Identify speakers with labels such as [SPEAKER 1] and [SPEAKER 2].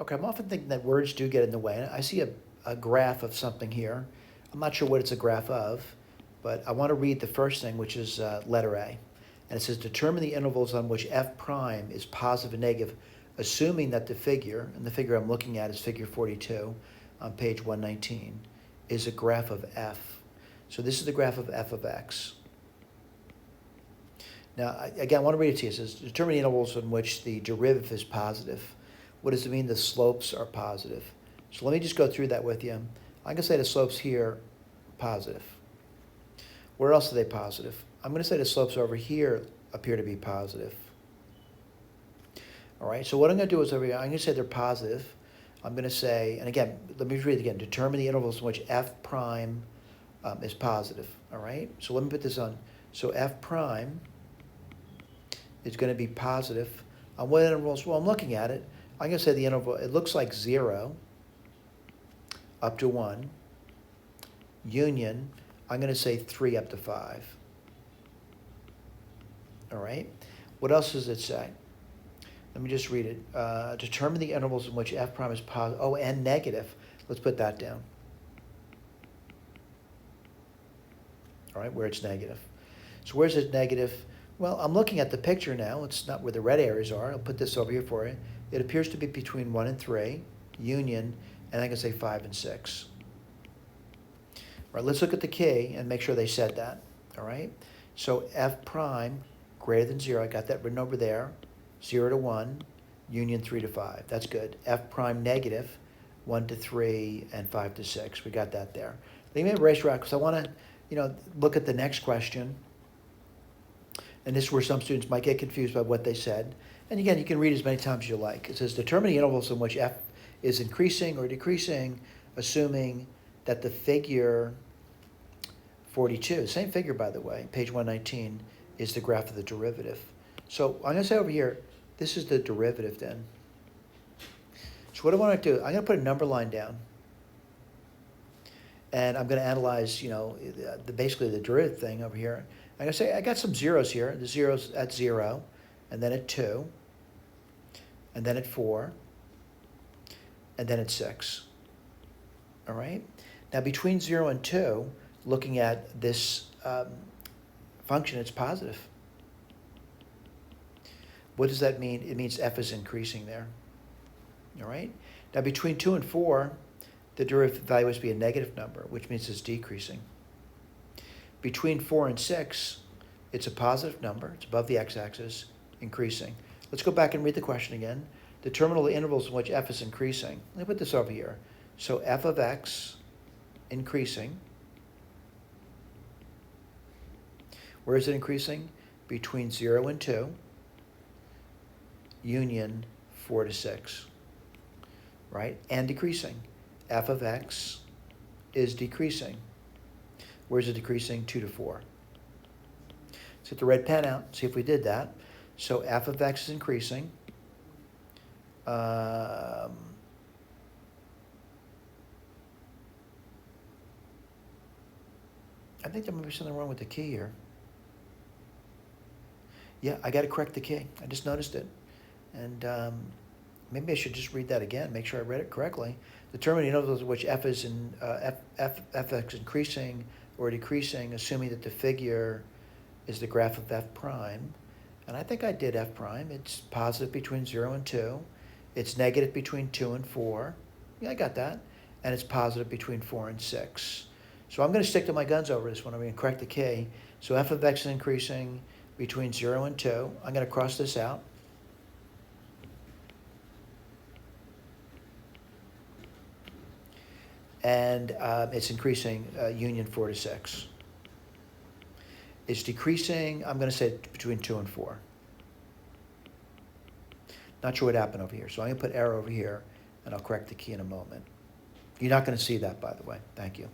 [SPEAKER 1] Okay, I'm often thinking that words do get in the way. And I see a graph of something here. I'm not sure what it's a graph of, but I want to read the first thing, which is letter A. And it says, determine the intervals on which f prime is positive and negative, assuming that the figure, and the figure I'm looking at is figure 42 on page 119, is a graph of f. So this is the graph of f of x. Now, again, I want to read it to you. It says, determine the intervals in which the derivative is positive. What does it mean the slopes are positive? So let me just go through that with you. I'm going to say the slopes here positive. Where else are they positive? I'm going to say the slopes over here appear to be positive. All right, so what I'm going to do is over here, I'm going to say they're positive. I'm going to say, and again, let me read it again, determine the intervals in which f prime is positive. All right, so let me put this on. So f prime is going to be positive. On what intervals? Well, I'm looking at it. I'm going to say the interval, it looks like 0 up to 1, union, I'm going to say 3 up to 5. All right? What else does it say? Let me just read it. Determine the intervals in which f prime is positive. Oh, and negative. Let's put that down. All right, where it's negative. So where's it negative? Well, I'm looking at the picture now. It's not where the red areas are. I'll put this over here for you. It appears to be between 1 and 3, union, and I can say 5 and 6. All right, let's look at the key and make sure they said that. All right, so f prime greater than 0. I got that written over there. 0 to 1, union 3 to 5. That's good. F prime negative, 1 to 3, and 5 to 6. We got that there. Let me erase right because I want to, look at the next question. And this is where some students might get confused by what they said. And again, you can read as many times as you like. It says, determine the intervals in which f is increasing or decreasing, assuming that the figure 42, same figure by the way, page 119, is the graph of the derivative. So I'm going to say over here, this is the derivative then. So what I want to do, I'm going to put a number line down. And I'm going to analyze, basically the derivative thing over here. I'm going to say I got some zeros here. The zeros at 0, and then at 2, and then at 4, and then at 6. All right? Now between 0 and 2, looking at this function, it's positive. What does that mean? It means f is increasing there. All right? Now between 2 and 4, the derivative value must be a negative number, which means it's decreasing. Between 4 and 6, it's a positive number. It's above the x-axis, increasing. Let's go back and read the question again. Determine the intervals in which f is increasing. Let me put this over here. So f of x increasing. Where is it increasing? Between 0 and 2, union 4 to 6, right? And decreasing. F of x is decreasing. Where is it decreasing? 2 to 4. Let's get the red pen out, see if we did that. So f of x is increasing. I think there might be something wrong with the key here. Yeah, I got to correct the key. I just noticed it. And maybe I should just read that again, make sure I read it correctly. Determine the intervals in which f is fx increasing or decreasing, assuming that the figure is the graph of f prime. And I think I did f prime. It's positive between 0 and 2. It's negative between 2 and 4. Yeah, I got that. And it's positive between 4 and 6. So I'm going to stick to my guns over this one. I'm going to correct the key. So f of x is increasing between 0 and 2. I'm going to cross this out. And it's increasing union 4 to 6. It's decreasing, I'm going to say between 2 and 4. Not sure what happened over here. So I'm going to put error over here, and I'll correct the key in a moment. You're not going to see that, by the way. Thank you.